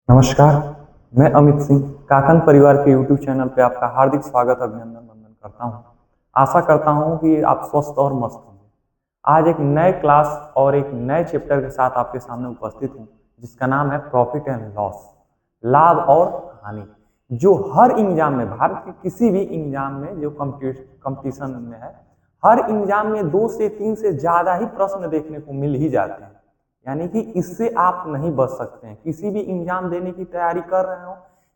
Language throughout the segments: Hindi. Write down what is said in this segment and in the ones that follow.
नमस्कार, मैं अमित सिंह काकन परिवार के यूट्यूब चैनल पे आपका हार्दिक स्वागत अभिनंदन वंदन करता हूँ। आशा करता हूँ कि आप स्वस्थ और मस्त होंगे। आज एक नए क्लास और एक नए चैप्टर के साथ आपके सामने उपस्थित हूँ, जिसका नाम है प्रॉफिट एंड लॉस, लाभ और हानि। जो हर एग्जाम में, भारत के किसी भी एग्जाम में जो कंपटीशन में है, हर एग्जाम में 2 से 3 से ज़्यादा ही प्रश्न देखने को मिल ही जाते हैं। यानी कि इससे आप नहीं बच सकते हैं। किसी भी एग्जाम देने की तैयारी कर रहे हो,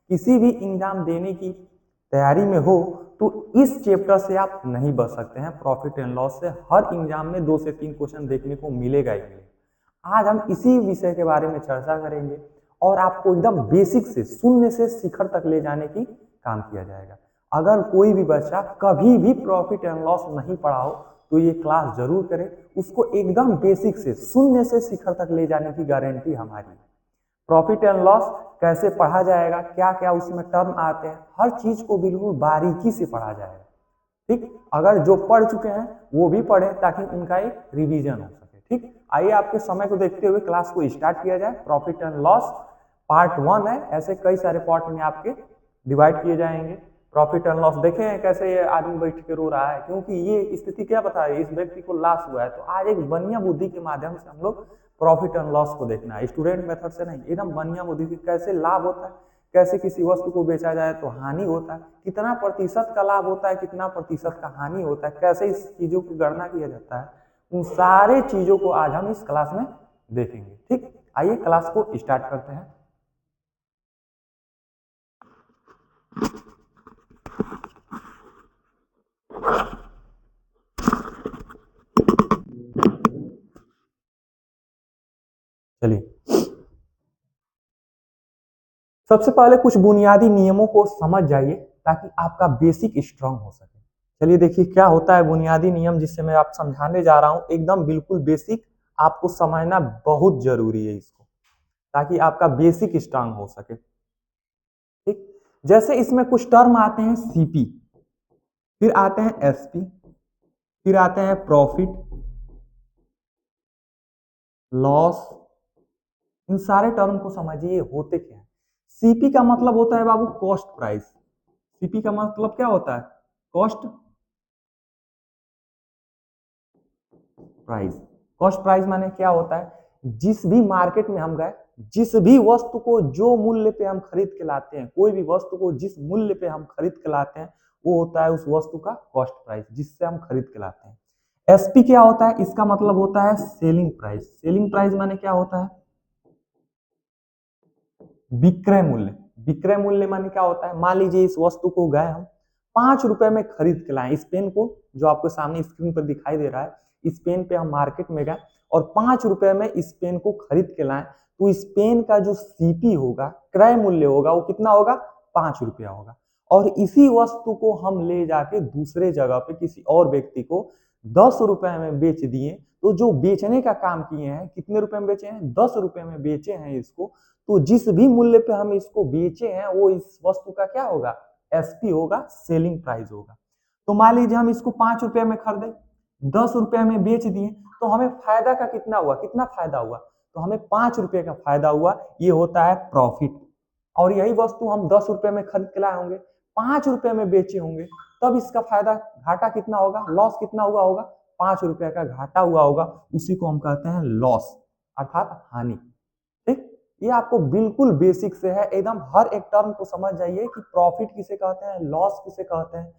किसी भी एग्जाम देने की तैयारी में हो, तो इस चैप्टर से आप नहीं बच सकते हैं। प्रॉफिट एंड लॉस से हर एग्जाम में 2 से 3 क्वेश्चन देखने को मिलेगा ही मिलेगा। आज हम इसी विषय के बारे में चर्चा करेंगे और आपको एकदम बेसिक से, शून्य से शिखर तक ले जाने की काम किया जाएगा। अगर कोई भी बच्चा कभी भी प्रॉफिट एंड लॉस नहीं पढ़ा हो तो ये क्लास जरूर करें। उसको एकदम बेसिक से, शून्य से शिखर तक ले जाने की गारंटी हमारी। प्रॉफिट एंड लॉस कैसे पढ़ा जाएगा, क्या क्या उसमें टर्म आते हैं, हर चीज को बिल्कुल बारीकी से पढ़ा जाएगा। ठीक, अगर जो पढ़ चुके हैं वो भी पढ़े ताकि उनका एक रिवीजन हो सके। ठीक, आइए आपके समय को देखते हुए क्लास को स्टार्ट किया जाए। प्रॉफिट एंड लॉस पार्ट 1 है, ऐसे कई सारे पार्ट में आपके डिवाइड किए जाएंगे। प्रॉफिट एंड लॉस देखें कैसे ये आदमी बैठ के रो रहा है, क्योंकि ये स्थिति क्या बता रही है, इस व्यक्ति को लॉस हुआ है। तो आज एक बनिया बुद्धि के माध्यम से हम लोग प्रॉफिट एंड लॉस को देखना है, स्टूडेंट मेथड से नहीं, एकदम बनिया बुद्धि की। कैसे लाभ होता है, कैसे किसी वस्तु को बेचा जाए तो हानि होता है, कितना प्रतिशत का लाभ होता है, कितना प्रतिशत का हानि होता है, कैसे इस चीजों की गणना किया जाता है, उन सारे चीजों को आज हम इस क्लास में देखेंगे। ठीक, आइए क्लास को स्टार्ट करते हैं। चलिए, सबसे पहले कुछ बुनियादी नियमों को समझ जाइए ताकि आपका बेसिक स्ट्रांग हो सके। चलिए देखिए क्या होता है बुनियादी नियम, जिससे मैं आप समझाने जा रहा हूं, एकदम बिल्कुल बेसिक। आपको समझना बहुत जरूरी है इसको, ताकि आपका बेसिक स्ट्रांग हो सके। ठीक, जैसे इसमें कुछ टर्म आते हैं सीपी, फिर आते हैं एसपी, फिर आते हैं प्रॉफिट, लॉस। इन सारे टर्म को समझिए होते क्या है। सीपी का मतलब होता है बाबू कॉस्ट प्राइस। सीपी का मतलब क्या होता है, कॉस्ट प्राइस। कॉस्ट प्राइस माने क्या होता है, जिस भी मार्केट में हम गए, जिस भी वस्तु को जो मूल्य पे हम खरीद के लाते हैं, कोई भी वस्तु को जिस मूल्य पे हम खरीद के लाते हैं, वो होता है उस वस्तु का कॉस्ट प्राइस, जिससे हम खरीद के लाते हैं। एसपी क्या होता है, इसका मतलब होता है सेलिंग प्राइस। सेलिंग प्राइस माने क्या होता है, विक्रय मूल्य। विक्रय मूल्य माने क्या होता है, मान लीजिए इस वस्तु को गए हम 5 रुपए में खरीद के लाए, इस पेन को जो आपको सामने स्क्रीन पर दिखाई दे रहा है, इस पेन पे हम मार्केट में गए और 5 रुपए में इस पेन को खरीद के लाए, तो इस पेन का जो सीपी होगा, क्रय मूल्य होगा, वो कितना होगा, 5 रुपया होगा। और इसी वस्तु को हम ले जाके दूसरे जगह पे किसी और व्यक्ति को 10 रुपए में बेच दिए, तो जो बेचने का काम किए हैं, कितने रुपए में बेचे हैं, 10 रुपए में बेचे हैं इसको, तो जिस भी मूल्य पे हम इसको बेचे हैं वो इस वस्तु का क्या होगा, एसपी होगा, सेलिंग प्राइस होगा। तो मान लीजिए हम इसको 5 रुपए में खरीदे, 10 रुपए में बेच दिए, तो हमें फायदा का कितना हुआ, कितना फायदा हुआ, तो हमें 5 रुपए का फायदा हुआ, ये होता है प्रॉफिट। और यही वस्तु हम 10 रुपए में खरीद के लाए होंगे, 5 रुपए में बेचे होंगे, तब इसका फायदा, घाटा कितना होगा, लॉस कितना हुआ होगा, 5 रुपए का घाटा हुआ होगा, उसी को हम कहते हैं लॉस, अर्थात हानि। ठीक, ये आपको बिल्कुल बेसिक से है, एकदम हर एक टर्म को समझ जाइए कि प्रॉफिट किसे कहते हैं, लॉस किसे कहते हैं,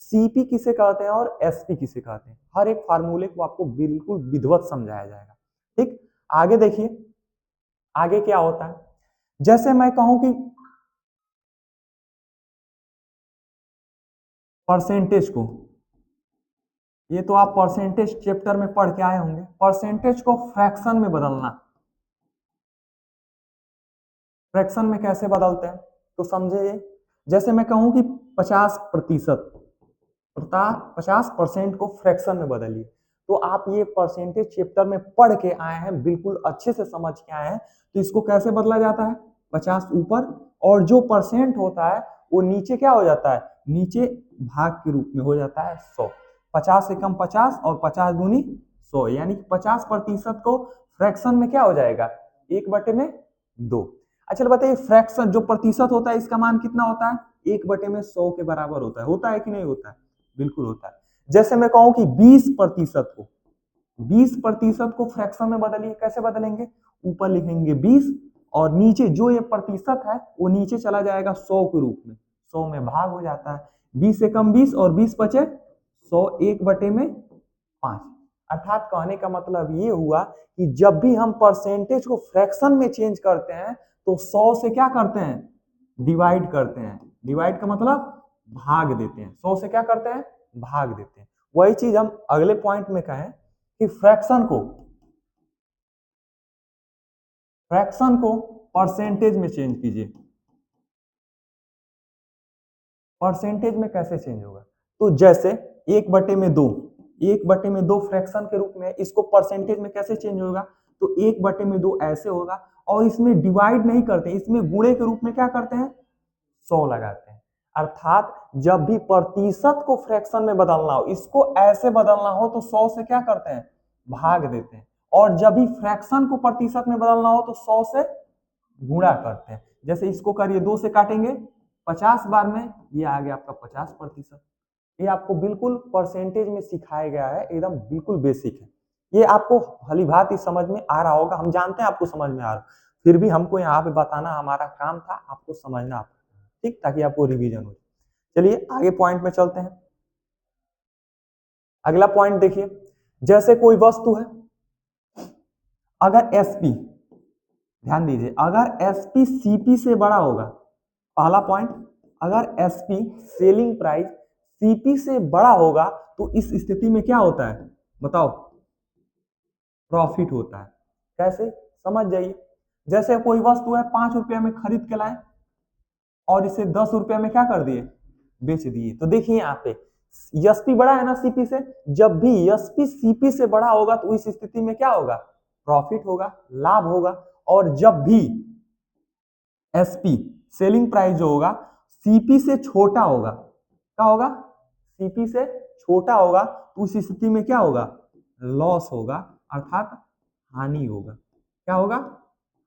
सीपी किसे कहते हैं और एसपी किसे कहते हैं। हर एक फार्मूले को आपको बिल्कुल विधिवत समझाया जाएगा। ठीक, आगे देखिए, आगे क्या होता है, जैसे मैं कहूं कि परसेंटेज को, ये तो आप परसेंटेज चैप्टर में पढ़ के आए होंगे, परसेंटेज को फ्रैक्शन में बदलना। फ्रैक्शन में कैसे बदलते हैं तो समझे, जैसे मैं कहूं कि 50%, 50% को फ्रैक्शन में बदलिए, तो आप ये परसेंटेज चैप्टर में पढ़ के आए हैं, बिल्कुल अच्छे से समझ के आए हैं। तो इसको कैसे बदला जाता है, 50 ऊपर और जो परसेंट होता है वो नीचे क्या हो जाता है, नीचे भाग के रूप में हो जाता है 100। 50 से कम 50 और 50 दूनी 100, यानी 50% को फ्रैक्शन में क्या हो जाएगा, 1/2। अच्छा बताइए फ्रैक्शन जो प्रतिशत होता है इसका मान कितना होता है? 1/100 के बराबर होता है कि नहीं होता है? बिल्कुल होता है। जैसे मैं कहूं कि 20% को फ्रैक्शन में बदलिए, कैसे बदलेंगे? ऊपर लिखेंगे 20 और नीचे जो ये प्रतिशत है वो नीचे चला जाएगा 100 के रूप में, 100 में भाग हो जाता है। 20 से कम 20 और 20 बचे 100, 1/5। अर्थात कहने का मतलब ये हुआ कि जब भी हम परसेंटेज को फ्रैक्शन में चेंज करते हैं तो 100 से क्या करते हैं? डिवाइड करते हैं। डिवाइड का मतलब भाग देते हैं। 100 से क्या करते हैं? भाग देते हैं। वही चीज हम अगले पॉइंट में कहें कि फ्रैक्शन को परसेंटेज में चेंज कीजिए। परसेंटेज में कैसे चेंज होगा? तो जैसे 1/2 फ्रैक्शन के रूप में, इसको परसेंटेज में कैसे चेंज होगा? तो 1/2 ऐसे होगा और इसमें डिवाइड नहीं करते, इसमें गुणे के रूप में क्या करते हैं? 100 लगाते हैं। अर्थात जब भी प्रतिशत को फ्रैक्शन में बदलना हो, इसको ऐसे बदलना हो तो 100 से क्या करते हैं? भाग देते हैं। और जब भी फ्रैक्शन को प्रतिशत में बदलना हो तो 100 से गुणा करते हैं। जैसे इसको करिए, 2 से काटेंगे 50 बार में, ये आ गया आपका 50%। ये आपको बिल्कुल परसेंटेज में सिखाया गया है, एकदम बिल्कुल बेसिक है। ये आपको भली भांति समझ में आ रहा होगा, हम जानते हैं आपको समझ में आ रहा, फिर भी हमको यहाँ पे बताना हमारा काम था, आपको समझना, ठीक, ताकि आपको रिवीजन हो। चलिए आगे पॉइंट में चलते हैं। अगला पॉइंट देखिए, जैसे कोई वस्तु है, अगर एसपी, ध्यान दीजिए, अगर एसपी सीपी से बड़ा होगा, पहला पॉइंट, अगर एसपी सेलिंग प्राइस सीपी से बड़ा होगा तो इस स्थिति में क्या होता है? बताओ। प्रॉफिट होता है। कैसे? समझ जाइए। जैसे कोई वस्तु है 5 रुपए में खरीद के लाए और इसे 10 रुपए में क्या कर दिए? बेच दिए। तो देखिए यहाँ पे एसपी बड़ा है ना सीपी से, जब भी एसपी सीपी से बड़ा होगा तो इस स्थिति में क्या होगा? प्रॉफिट होगा, लाभ होगा। और जब भी एसपी सेलिंग प्राइस जो होगा सीपी से छोटा होगा, क्या होगा? सीपी से छोटा होगा तो उस स्थिति में क्या होगा? लॉस होगा, अर्थात हानि होगा। क्या होगा?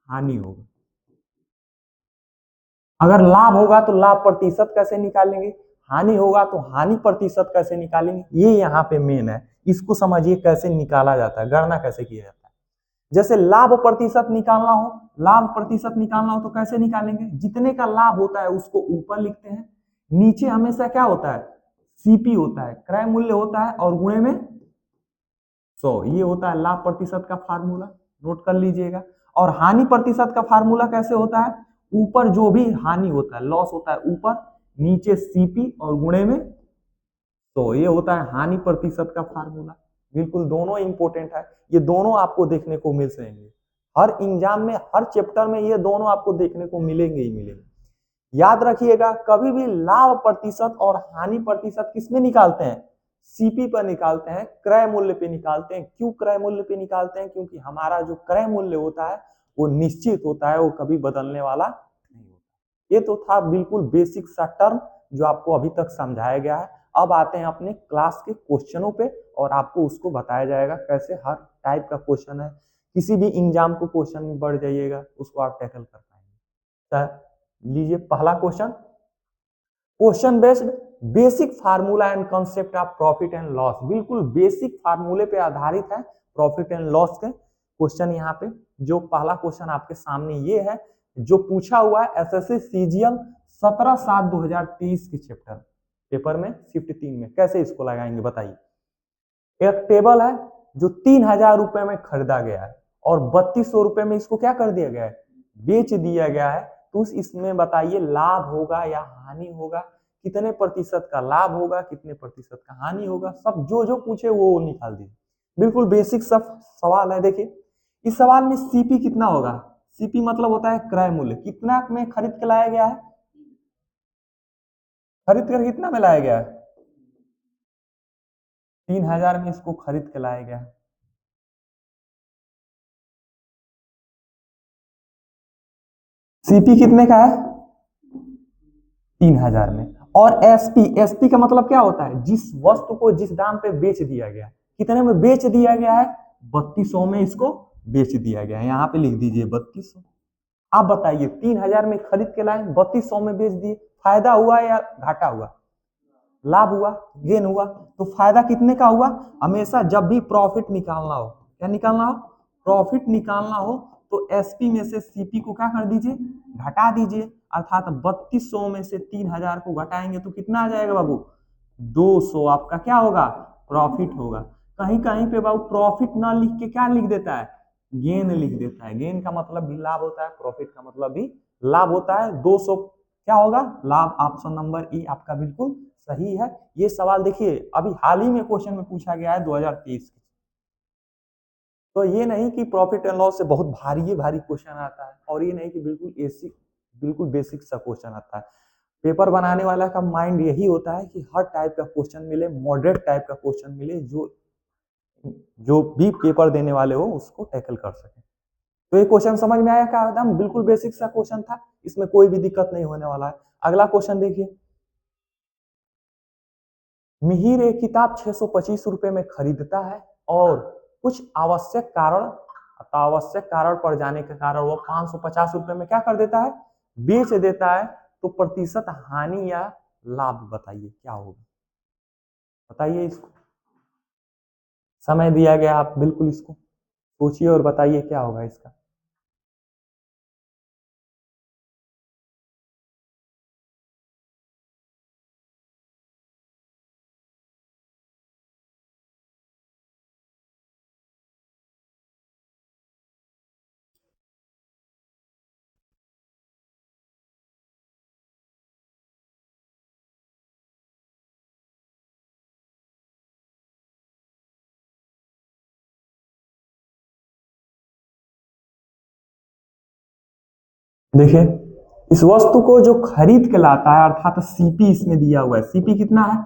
हानि होगा। अगर लाभ होगा तो लाभ प्रतिशत कैसे निकालेंगे, हानि होगा तो हानि प्रतिशत कैसे निकालेंगे, ये यहाँ पे मेन है। इसको समझिए कैसे निकाला जाता है, गणना कैसे किया जाता है। जैसे लाभ प्रतिशत निकालना हो, तो कैसे निकालेंगे? जितने का लाभ होता है उसको ऊपर लिखते हैं, नीचे हमेशा क्या होता है? सीपी होता है, क्रय मूल्य होता है, और गुणे में 100, ये होता है लाभ प्रतिशत का फार्मूला, नोट कर लीजिएगा। और हानि प्रतिशत का फार्मूला कैसे होता है? ऊपर जो भी हानि होता है, लॉस होता है ऊपर, नीचे सीपी और गुणे में 100, ये होता है हानि प्रतिशत का फार्मूला। बिल्कुल दोनों इंपॉर्टेंट है, ये दोनों आपको देखने को मिल सकेंगे हर एग्जाम में, हर चैप्टर में ये दोनों आपको देखने को मिलेंगे ही मिलेंगे। याद रखिएगा, कभी भी लाभ प्रतिशत और हानि प्रतिशत किसमें निकालते हैं? सीपी पर निकालते हैं, क्रय मूल्य पे निकालते हैं। क्यों क्रय मूल्य पे निकालते हैं? क्योंकि हमारा जो क्रय मूल्य होता है वो निश्चित होता है, वो कभी बदलने वाला नहीं होता। ये तो था बिल्कुल बेसिक सा टर्म जो आपको अभी तक समझाया गया है। अब आते हैं अपने क्लास के क्वेश्चनों पे और आपको उसको बताया जाएगा कैसे हर टाइप का क्वेश्चन है, किसी भी एग्जाम को क्वेश्चन में बढ़ जाइएगा उसको आप टैकल कर पाएंगे। लीजिए पहला question, question based basic formula and concept of profit and loss. बिल्कुल बेसिक फार्मूले पे आधारित है प्रॉफिट एंड लॉस के क्वेश्चन। यहाँ पे जो पहला क्वेश्चन आपके सामने ये है, जो पूछा हुआ है एसएससी सीजीएल 17/7/2023 के चैप्टर पेपर में शिफ्ट 3 में। कैसे इसको लगाएंगे बताइए। एक टेबल है जो 3000 रुपए में खरीदा गया है और 3200 रुपए में इसको क्या कर दिया गया है? बेच दिया गया है। तो इसमें बताइए लाभ होगा या हानि होगा, कितने प्रतिशत का लाभ होगा, कितने प्रतिशत का हानि होगा, सब जो जो पूछे वो निकाल दीजिए। बिल्कुल बेसिक सब सवाल है। देखिए इस सवाल में सीपी कितना होगा? सीपी मतलब होता है क्रय मूल्य। कितना में खरीद के लाया गया है? खरीद कर कितना में लाया गया है? 3000 में इसको खरीद के लाया गया है। सीपी कितने का है? 3000 में। और एसपी का मतलब क्या होता है? जिस वस्तु को जिस दाम पे बेच दिया गया। कितने में बेच दिया गया है? 3200 में इसको बेच दिया गया है। यहाँ पे लिख दीजिए 3200। आप बताइए 3000 में खरीद के लाए, 3200 में बेच दिए, फायदा हुआ या घाटा हुआ? लाभ हुआ, गेन हुआ। तो फायदा कितने का हुआ? हमेशा जब भी प्रॉफिट निकालना हो, क्या निकालना हो? प्रॉफिट निकालना हो तो एसपी में से सीपी को क्या कर दीजिए? घटा दीजिए। अर्थात 3200 में से 3000 को घटाएंगे तो कितना आ जाएगा बाबू? 200 आपका क्या होगा? प्रॉफिट होगा। कहीं कहीं पे बाबू प्रॉफिट ना लिख के क्या लिख देता है? गेन लिख देता है। गेन का मतलब भी लाभ होता है, प्रॉफिट का मतलब भी लाभ होता है। 200 क्या होगा? लाभ। ऑप्शन नंबर ई आपका बिल्कुल सही है। ये सवाल देखिए अभी हाल ही में क्वेश्चन में पूछा गया है 2023 की। तो ये नहीं कि प्रॉफिट एंड लॉस से बहुत भारी भारी क्वेश्चन आता है, और ये नहीं कि बिल्कुल बेसिक सा क्वेश्चन आता है। पेपर बनाने वाला का माइंड यही होता है कि हर टाइप का क्वेश्चन मिले, मॉडरेट टाइप का क्वेश्चन मिले, जो भी पेपर देने वाले हो उसको टैकल कर सके। तो ये क्वेश्चन समझ में आया? क्या एकदम बिल्कुल बेसिक सा क्वेश्चन था, इसमें कोई भी दिक्कत नहीं होने वाला है। अगला क्वेश्चन देखिए, मिहिर एक किताब 625 रुपए में खरीदता है और कुछ आवश्यक कारण पड़ जाने के कारण वो 550 रुपए में क्या कर देता है? बेच देता है। तो प्रतिशत हानि या लाभ बताइए क्या होगा? बताइए इसको, समय दिया गया, आप बिल्कुल इसको सोचिए और बताइए क्या होगा इसका। देखिए, इस वस्तु को जो खरीद के लाता है, अर्थात सीपी इसमें दिया हुआ है, सीपी कितना है?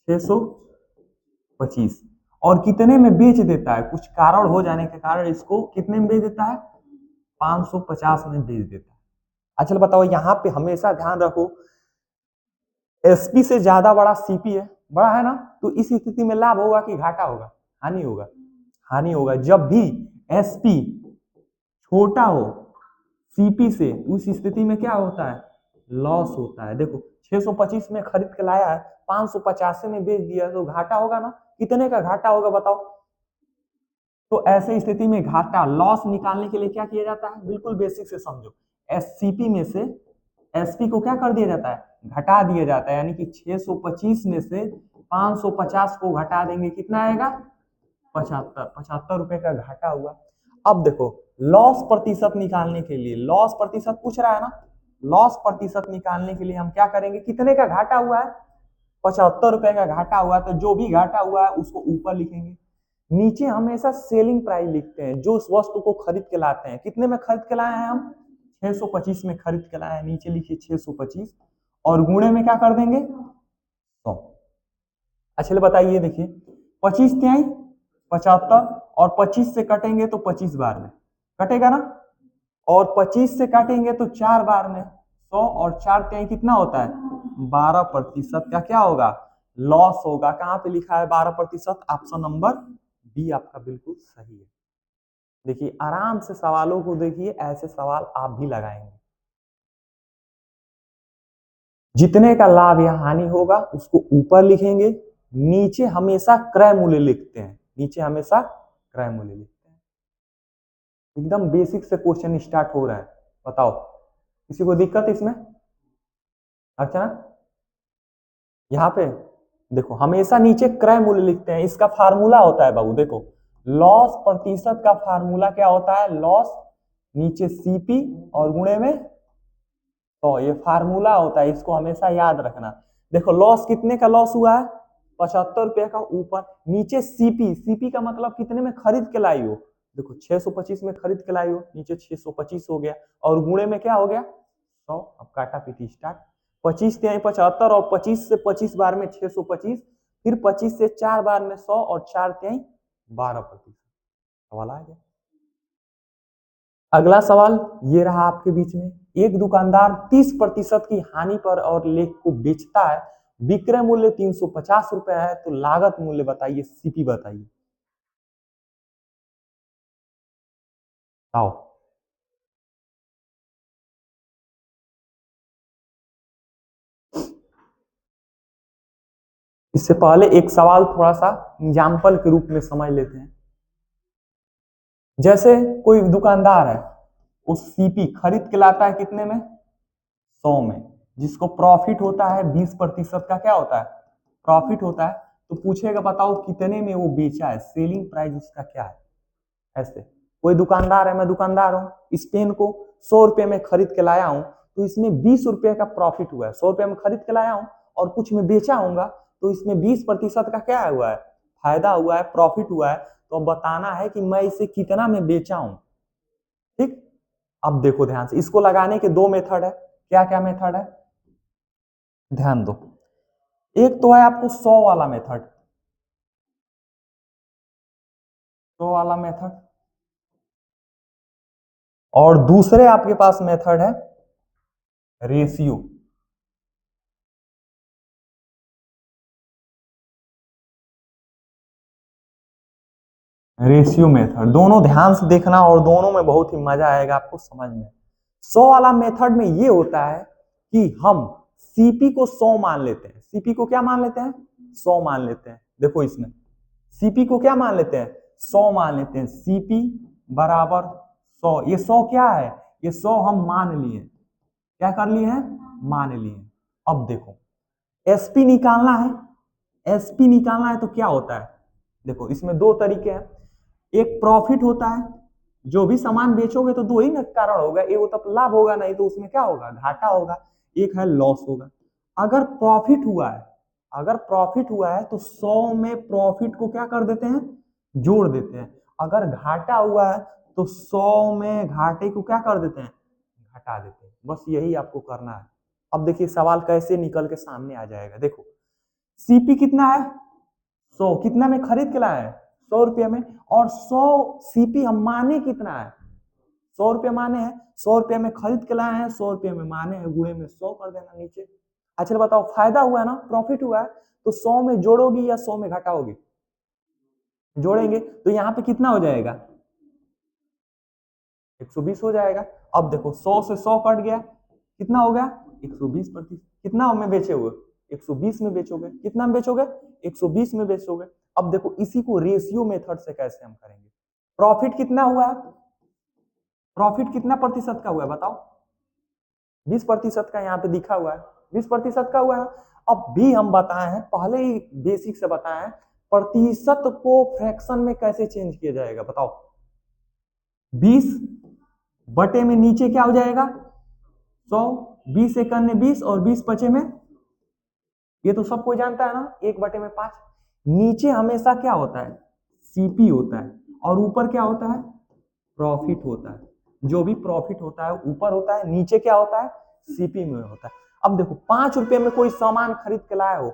625। और कितने में बेच देता है? कुछ कारण हो जाने के कारण इसको कितने में बेच देता है? 550 में बेच देता है। अच्छा बताओ, यहाँ पे हमेशा ध्यान रखो, एसपी से ज्यादा बड़ा सीपी है, बड़ा है ना, तो इस स्थिति में लाभ होगा कि घाटा होगा? हानि होगा। हानि होगा। जब भी एसपी छोटा हो सीपी से, उस स्थिति में क्या होता है? लॉस होता है। देखो 625 में खरीद के लाया है, 550 में बेच दिया, तो घाटा होगा ना? कितने का घाटा होगा बताओ? तो ऐसे स्थिति में घाटा, लॉस निकालने के लिए क्या किया जाता है? बिल्कुल बेसिक से समझो, एससीपी में से एसपी को क्या कर दिया जाता है? घटा दिया जाता है। यानी कि 625 में से 550 को घटा देंगे, कितना आएगा? 75 रुपए का घाटा हुआ। अब देखो, लॉस प्रतिशत निकालने के लिए, लॉस प्रतिशत पूछ रहा है ना, लॉस प्रतिशत निकालने के लिए हम क्या करेंगे? कितने का घाटा हुआ है? 75 रुपए का घाटा हुआ है। तो जो भी घाटा हुआ है उसको ऊपर लिखेंगे। नीचे हमेशा सेलिंग प्राइस लिखते हैं, जो उस वस्तु को खरीद के लाते हैं। कितने में खरीद के लाए हैं हम? 625 में खरीद के लाए हैं। नीचे लिखिए 625 और गुणे में क्या कर देंगे? 100। अच्छा बताइए, देखिए 25 त्याई 75, और 25 से कटेंगे तो 25 बार में कटेगा ना, और 25 से काटेंगे तो 4 बार में 100, और 4 त्याई कितना होता है? 12% का क्या होगा? लॉस होगा। कहां पे लिखा है 12%? ऑप्शन नंबर बी आपका बिल्कुल सही है। देखिए आराम से सवालों को देखिए, ऐसे सवाल आप भी लगाएंगे। जितने का लाभ या हानि होगा उसको ऊपर लिखेंगे, नीचे हमेशा क्रय मूल्य लिखते हैं, नीचे हमेशा क्रय मूल्य लिखते हैं। एकदम बेसिक से क्वेश्चन स्टार्ट हो रहा है। बताओ किसी को दिक्कत इसमें? अच्छा, यहाँ पे देखो हमेशा नीचे क्रय मूल्य लिखते हैं। इसका फार्मूला होता है बाबू, देखो लॉस प्रतिशत का फार्मूला क्या होता है? लॉस नीचे सीपी और गुणे में, तो ये फार्मूला होता है, इसको हमेशा याद रखना। देखो लॉस कितने का लॉस हुआ है? 75 रुपए का। ऊपर नीचे सीपी, सीपी का मतलब कितने में खरीद के लाई हो? देखो 625 में खरीद के लाई हो, नीचे 625 हो गया, और गुणे में क्या हो गया? 100। अब काटा पीटी स्टार्ट। 25 त्याई 75, और 25 से 25 बार में 625, फिर 25 से 4 बार में 100, और 4 त्याई 12%। सवाल आ गया। अगला सवाल ये रहा आपके बीच में, एक दुकानदार 30% की हानि पर और लेख को बेचता है, विक्रय मूल्य 350 रुपए है, तो लागत मूल्य बताइए, सीपी बताइए। आओ इससे पहले एक सवाल थोड़ा सा एग्जाम्पल के रूप में समझ लेते हैं। जैसे कोई दुकानदार है, वो सीपी खरीद के लाता है कितने में? 100 में। जिसको प्रॉफिट होता है 20% का क्या होता है? प्रॉफिट होता है। तो पूछेगा बताओ कितने में वो बेचा है, सेलिंग प्राइस उसका क्या है। ऐसे कोई दुकानदार है, मैं दुकानदार हूँ, इस पेन को 100 रुपये में खरीद के लाया हूँ, तो इसमें 20 रुपये का प्रॉफिट हुआ है। 100 रुपये में खरीद के लाया हूँ और कुछ में बेचा होगा, तो इसमें 20% का क्या हुआ है? फायदा हुआ है, प्रॉफिट हुआ है। तो अब बताना है कि मैं इसे कितना में बेचा हूं। ठीक, अब देखो ध्यान से, इसको लगाने के दो मेथड है। क्या क्या मेथड है? ध्यान दो। एक तो है आपको 100 वाला मेथड, 100 वाला मेथड, और दूसरे आपके पास मेथड है रेशियो। रेशियो मेथड, दोनों ध्यान से देखना और दोनों में बहुत ही मजा आएगा आपको समझ में। 100 वाला मेथड में ये होता है कि हम सीपी को 100 मान लेते हैं। सीपी को क्या मान लेते हैं? 100 मान लेते हैं। देखो इसमें सीपी को क्या मान लेते हैं? 100 मान लेते हैं। सीपी बराबर 100। ये 100 क्या है? ये 100 हम मान लिए। क्या कर लिए हैं? मान लिए। अब देखो एसपी निकालना है। एसपी निकालना है तो क्या होता है? देखो इसमें दो तरीके हैं। एक प्रॉफिट होता है, जो भी सामान बेचोगे तो दो ही ना कारण होगा, एक तो लाभ होगा, नहीं तो उसमें क्या होगा? घाटा होगा। एक है लॉस होगा। अगर प्रॉफिट हुआ है, अगर प्रॉफिट हुआ है तो 100 में प्रॉफिट को क्या कर देते हैं? जोड़ देते हैं। अगर घाटा हुआ है तो 100 में घाटे को क्या कर देते हैं? घटा देते हैं। बस यही आपको करना है। अब देखिए सवाल कैसे निकल के सामने आ जाएगा। देखो सीपी कितना है? 100। कितना में खरीद के लाए हैं? 100 रुपये में। और 100 सीपी हम माने कितना है? 100 रुपये माने हैं। 100 रुपये में खरीद के लाए हैं, 100 रुपये में माने हैं, गुणे में 100 कर देना नीचे। अच्छा बताओ फायदा हुआ है ना, प्रॉफिट हुआ है, तो 100 में जोड़ोगी या 100 में घटाओगी? जोड़ेंगे तो यहाँ पे कितना हो जाएगा? 120 हो जाएगा। अब देखो 100 से 100 कट गया, कितना हो गया? 120%। कितना में बेचे हुए? 120 में बेचोगे। कितना में बेचोगे? 120 में बेचोगे। अब देखो इसी को रेशियो मेथड से कैसे हम करेंगे। प्रॉफिट कितना हुआ है? प्रॉफिट कितना प्रतिशत का हुआ है बताओ? 20% का यहाँ पे दिखा हुआ है, 20% का हुआ है। अब भी हम बताए हैं, पहले ही बेसिक से बताए हैं, प्रतिशत को फ्रैक्शन में कैसे चेंज किया जाएगा बताओ? 20 बटे में नीचे क्या हो जाएगा? 100। 20 एक अन्य 20 और 20 बचे में, ये तो सब कोई जानता है ना, 1 बटे में 5। नीचे हमेशा क्या होता है? सीपी होता है, और ऊपर क्या होता है? प्रॉफिट होता है। जो भी प्रॉफिट होता है ऊपर होता है, नीचे क्या होता है? सीपी में होता है। अब देखो 5 रुपये में कोई सामान खरीद के लाए हो,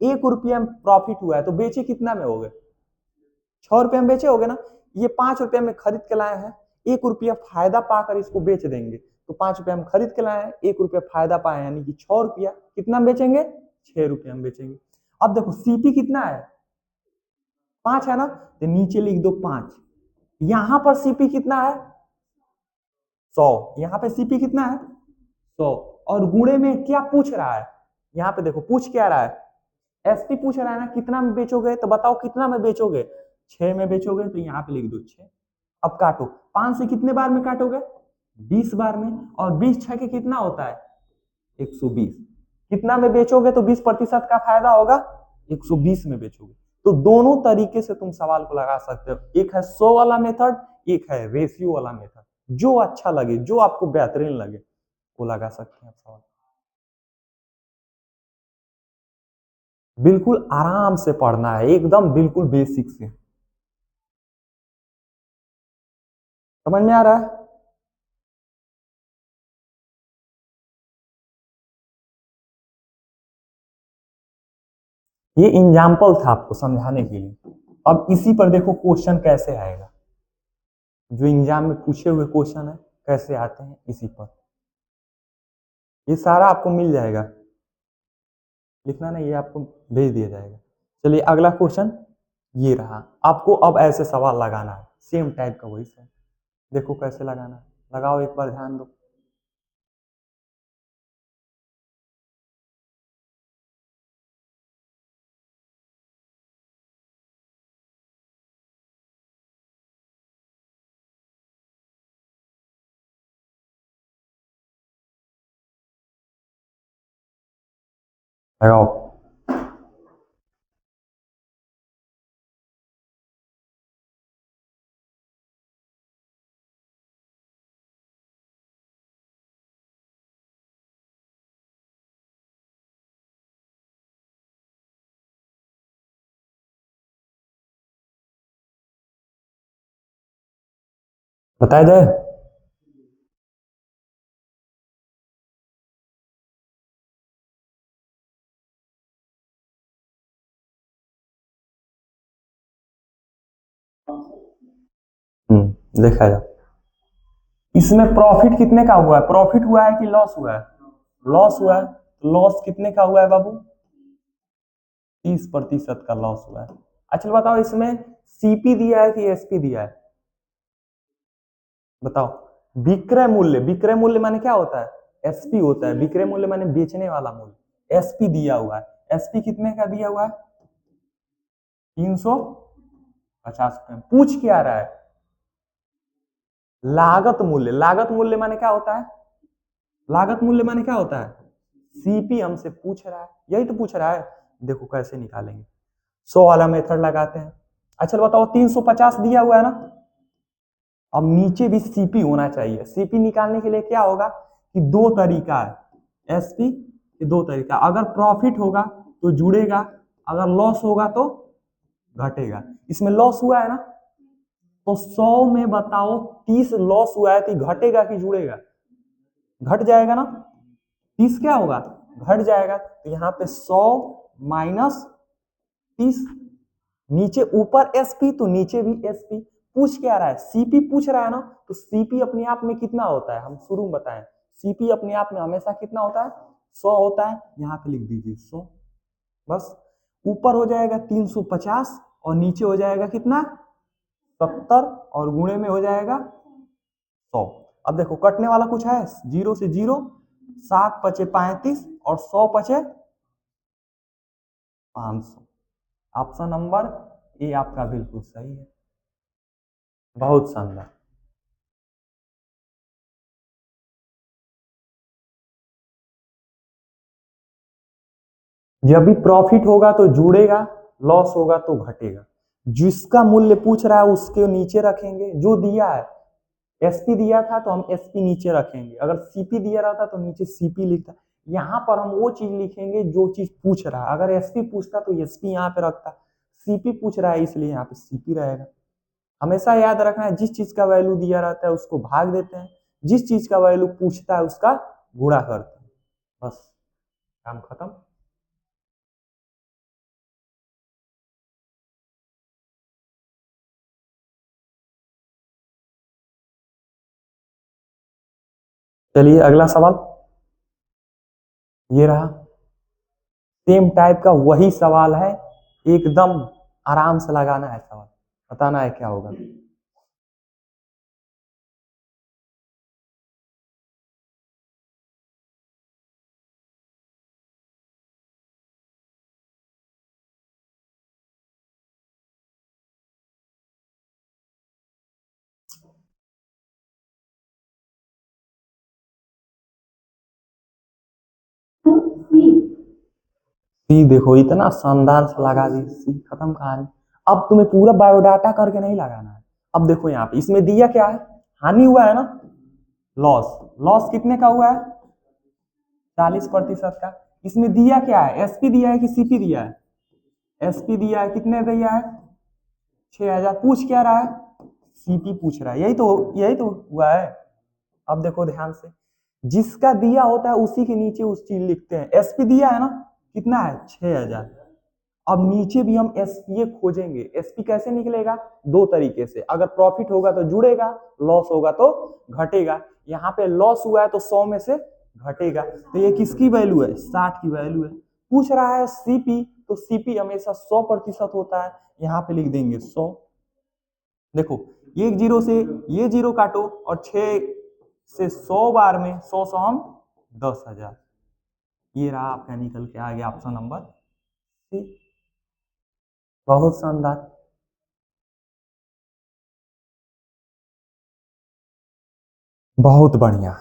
1 रुपया में प्रॉफिट हुआ है, तो बेचे कितना में हो गए? 6 रुपये में बेचे होगे ना। ये 5 रुपये में खरीद के लाए हैं, 1 रुपया फायदा पाकर इसको बेच देंगे। तो 5 रुपये में खरीद के लाए हैं, 1 रुपया फायदा पाए, यानी कि 6 रुपया कितना में बेचेंगे? 6 रुपया में बेचेंगे। अब देखो सीपी कितना है? 5 है ना, तो नीचे लिख दो 5। यहां पर सीपी कितना है? 100। यहाँ पे सीपी कितना है? 100। और गुणे में क्या पूछ रहा है? यहाँ पे देखो पूछ क्या रहा है? एसपी पूछ रहा है ना, कितना में बेचोगे, तो बताओ कितना में बेचोगे? 6 में बेचोगे, तो यहाँ पे लिख दो 6। अब काटो, 5 से कितने बार में काटोगे? 20 बार में। और 20 छह के कितना होता है? 120। कितना में बेचोगे तो 20% का फायदा होगा? 120 में बेचोगे। तो दोनों तरीके से तुम सवाल को लगा सकते हो। एक है 100 वाला मेथड, एक है रेशियो वाला मेथड। जो अच्छा लगे, जो आपको बेहतरीन लगे, वो लगा सकते हैं सवाल। बिल्कुल आराम से पढ़ना है, एकदम बिल्कुल बेसिक से। समझ में आ रहा है? ये एग्जाम्पल था आपको समझाने के लिए। अब इसी पर देखो क्वेश्चन कैसे आएगा। जो एग्जाम में पूछे हुए क्वेश्चन है कैसे आते हैं, इसी पर ये सारा आपको मिल जाएगा। लिखना नहीं, ये आपको भेज दिया जाएगा। चलिए अगला क्वेश्चन ये रहा। आपको अब ऐसे सवाल लगाना है, सेम टाइप का वही से। देखो कैसे लगाना है, लगाओ एक बार ध्यान दो। लगाओ। बताया जाए। देखा जाए। इसमें प्रॉफिट कितने का हुआ है? प्रॉफिट हुआ है कि लॉस हुआ है? लॉस हुआ है। लॉस कितने का हुआ है बाबू? 30% का लॉस हुआ है। अच्छा बताओ, इसमें सीपी दिया है कि एसपी दिया है? बताओ। विक्रय मूल्य, विक्रय मूल्य माने क्या होता है? एसपी होता है। विक्रय मूल्य माने बेचने वाला मूल्य। एसपी दिया हुआ है। एसपी कितने का दिया हुआ है? 350 रुपए। पूछ क्या रहा है? लागत मूल्य। लागत मूल्य माने क्या होता है? लागत मूल्य माने क्या होता है? सीपी हमसे पूछ रहा है, यही तो पूछ रहा है। देखो कैसे निकालेंगे। 100 वाला मेथड लगाते हैं। अच्छा बताओ, 350 दिया हुआ है ना? अब नीचे भी सीपी होना चाहिए। सीपी निकालने के लिए क्या होगा कि दो तरीका है। एसपी के दो तरीका। अगर प्रॉफिट होगा तो जुड़ेगा, अगर लॉस होगा तो घटेगा। इसमें लॉस हुआ है ना, तो 100 में बताओ 30 लॉस हुआ है तो घटेगा कि जुड़ेगा? घट जाएगा ना। 30 क्या होगा? घट जाएगा। तो यहाँ पे 100 माइनस 30। नीचे ऊपर एसपी तो नीचे भी एसपी। पूछ क्या रहा है? सीपी पूछ रहा है ना। तो सीपी अपने आप में कितना होता है? हम शुरू में बताएं। सीपी अपने आप में हमेशा कितना होता है? 100 होता है। यहाँ पे लिख दीजिए 100। बस। ऊपर हो जाएगा 350 और नीचे हो जाएगा कितना? 70 और गुणे में हो जाएगा 100। अब देखो कटने वाला कुछ है? 0 से 0, 7 पचे 35 और 100 पचे 500। ऑप्शन नंबर ए आपका बिल्कुल सही है। बहुत शानदार। जब भी प्रॉफिट होगा तो जुड़ेगा, लॉस होगा तो घटेगा। जिसका मूल्य पूछ रहा है उसके नीचे रखेंगे। जो दिया है, एसपी दिया था तो हम एसपी नीचे रखेंगे। अगर सीपी दिया रहता तो नीचे सीपी लिखता। यहाँ पर हम वो चीज लिखेंगे जो चीज पूछ रहा है। अगर एसपी पूछता तो एसपी यहाँ पे रखता। सीपी पूछ रहा है इसलिए यहाँ पे सीपी रहेगा। हमेशा याद रखना है, जिस चीज का वैल्यू दिया रहता है उसको भाग देते हैं, जिस चीज का वैल्यू पूछता है उसका गुणा करते हैं। बस, काम खत्म। चलिए अगला सवाल ये रहा। सेम टाइप का वही सवाल है, एकदम आराम से लगाना है सवाल, बताना है क्या होगा। सी देखो, इतना शानदार से लगा दी। सी खत्म कहानी। अब तुम्हें पूरा बायोडाटा करके नहीं लगाना है। अब देखो यहाँ पे इसमें दिया क्या है? हानि हुआ है ना, लॉस। लॉस कितने का हुआ है? 40% का। इसमें दिया क्या है? एसपी दिया है कि सीपी दिया है? एसपी दिया है। कितने दिया है? 6000। पूछ क्या रहा है? सीपी पूछ रहा है। यही तो हुआ है। अब देखो ध्यान से, जिसका दिया होता है उसी के नीचे उस चीज लिखते हैं। एसपी दिया है ना, कितना है? 6000। अब नीचे भी हम एसपी खोजेंगे। एसपी कैसे निकलेगा? दो तरीके से। अगर प्रॉफिट होगा तो जुड़ेगा, लॉस होगा तो घटेगा। यहाँ पे लॉस हुआ है तो 100 में से घटेगा। तो ये किसकी वैल्यू है? 60 की वैल्यू है। पूछ रहा है सीपी, तो सीपी हमेशा 100% होता है। यहाँ पे लिख देंगे 100। देखो, एक जीरो से ये जीरो काटो और 6 से 100 बार में 100 सौ हम 10,000। ये रहा आपका, निकल के आ गया ऑप्शन नंबर सी। बहुत शानदार। बहुत बढ़िया।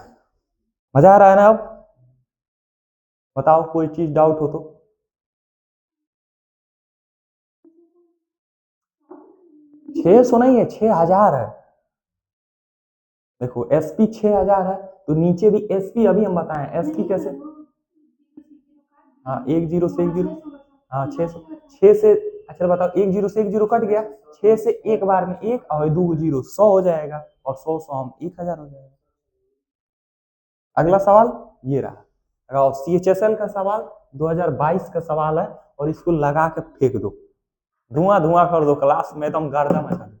मजा आ रहा है ना? अब बताओ, कोई चीज डाउट हो तो। 600 नहीं है, 6000 है। देखो एसपी 6000 है, तो नीचे भी एसपी अभी हम बताएं एसपी कैसे। हाँ 10 से 10, हाँ 6 से, अच्छा बताओ 10 से 10 कट गया, 6 से एक बार में एक और 2 0 100 हो जाएगा, और 100 हम 1000 हो जाएगा। अगला सवाल ये रहा, और सीएचएसएल का सवाल 2022 का सवाल है, और इसको लगा के फेंक दो, धुआं धुआं कर दो क्लास में, एकदम गर्दा मचा दो।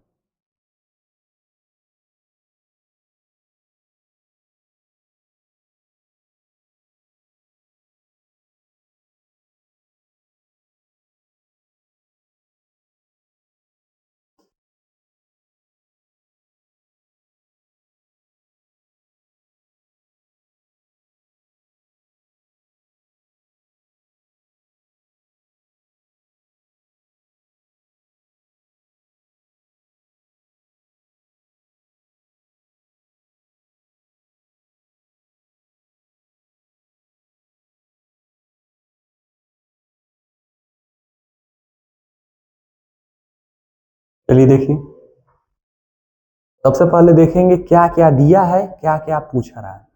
चलिए देखिए, सबसे पहले देखेंगे क्या क्या दिया है, क्या क्या पूछ रहा है।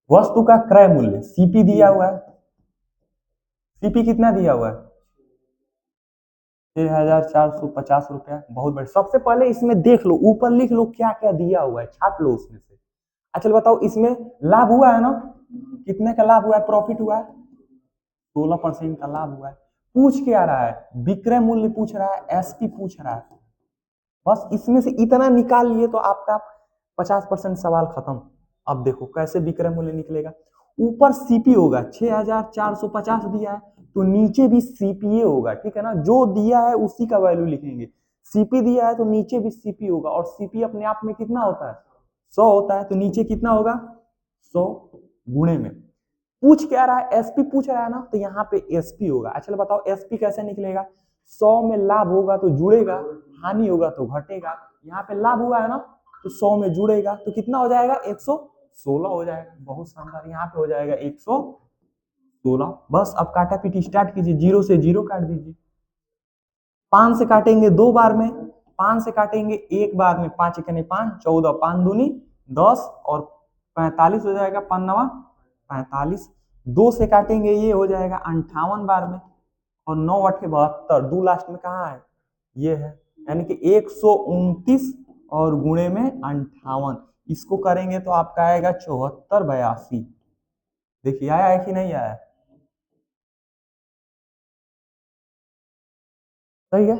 वस्तु का क्रय मूल्य सीपी दिया हुआ है, सीपी कितना दिया हुआ है 6450 रुपया, बहुत बड़े। सबसे पहले इसमें देख लो, ऊपर लिख लो क्या क्या दिया हुआ है, छाट लो उसमें से। अच्छा बताओ इसमें लाभ हुआ है ना, कितने का लाभ हुआ है, प्रॉफिट हुआ है 16% का लाभ हुआ है। पूछ क्या रहा है, विक्रय मूल्य पूछ रहा है, एसपी पूछ रहा है। बस इसमें से इतना निकाल लिए तो आपका 50% सवाल खत्म। अब देखो कैसे विक्रय मूल्य निकलेगा, ऊपर सीपी होगा 6450 दिया है, तो नीचे भी सीपीए होगा, ठीक है ना, जो दिया है उसी का वैल्यू लिखेंगे। सीपी दिया है तो नीचे भी सीपी होगा, और सीपी अपने आप में कितना होता है 100 होता है, तो नीचे कितना होगा 100 गुणे में। पूछ क्या रहा है, एसपी पूछ रहा है ना, तो यहाँ पे एसपी होगा। अच्छा बताओ एसपी कैसे निकलेगा, 100 में लाभ होगा तो जुड़ेगा, हानि होगा तो घटेगा। यहाँ पे लाभ हुआ है ना, तो 100 में जुड़ेगा तो कितना हो जाएगा 116 हो जाएगा। बहुत शानदार, यहाँ पे हो जाएगा 116। बस अब काटा पीटी स्टार्ट कीजिए, 0 से 0 काट दीजिए। 5 से काटेंगे 2 बार में, 5 से काटेंगे 1 बार में, 5 1 5, 14, 5 दूनी 10, और 45 हो जाएगा, 5 9 45। 2 से काटेंगे ये हो जाएगा 58 बार में, और 9 8 72, 2 लास्ट में कहाँ है ये है, यानी कि 129 और गुणे में 58, इसको करेंगे तो आपका आएगा 7482। देखिए आया है कि नहीं आया, सही है।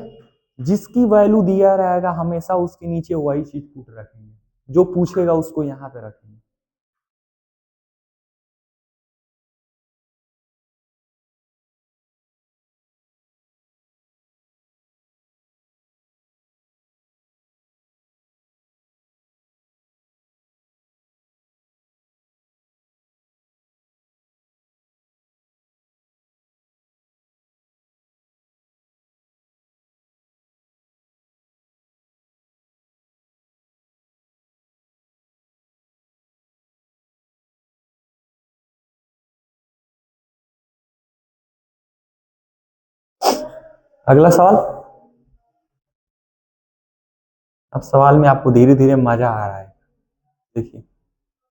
जिसकी वैल्यू दिया रहेगा हमेशा उसके नीचे वही चीज पुट रखेंगे, जो पूछेगा उसको यहाँ पे रखेंगे। अगला सवाल। अब सवाल में आपको धीरे धीरे मजा आ रहा है। देखिए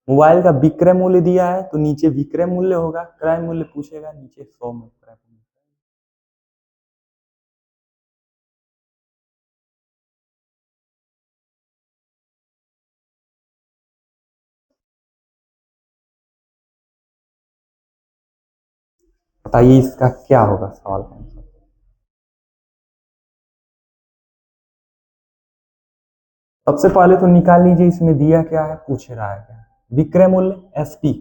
मोबाइल का विक्रय मूल्य दिया है, तो नीचे विक्रय मूल्य होगा, क्रय मूल्य पूछेगा नीचे 100 में क्रय मूल्य। बताइए इसका क्या होगा सवाल का आंसर। सबसे पहले तो निकाल लीजिए इसमें दिया क्या है, पूछ रहा है क्या, विक्रय मूल्य एसपी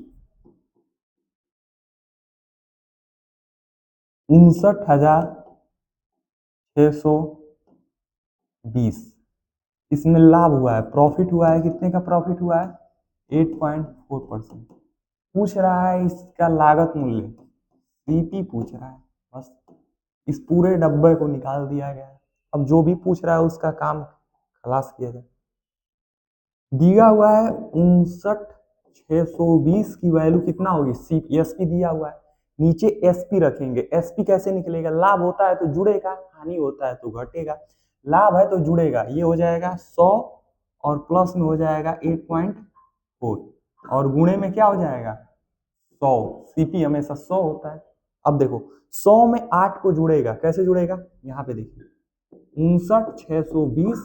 59,620। इसमें लाभ हुआ है, प्रॉफिट हुआ है, कितने का प्रॉफिट हुआ है 8.4%। पूछ रहा है इसका लागत मूल्य, सीपी पूछ रहा है। बस इस पूरे डब्बे को निकाल दिया गया है। अब जो भी पूछ रहा है उसका काम खलास किया जाए। दिया हुआ है 59,620 की वैल्यू कितना होगी, सी एसपी दिया हुआ है, नीचे एसपी रखेंगे। एसपी कैसे निकलेगा, लाभ होता है तो जुड़ेगा, हानि होता है तो घटेगा। लाभ है तो जुड़ेगा, ये हो जाएगा 100 और प्लस में हो जाएगा 8.4 और गुणे में क्या हो जाएगा 100। सीपी हमेशा 100 होता है। अब देखो 100 में 8 को जुड़ेगा, कैसे जुड़ेगा, यहाँ पे देखिए 59,620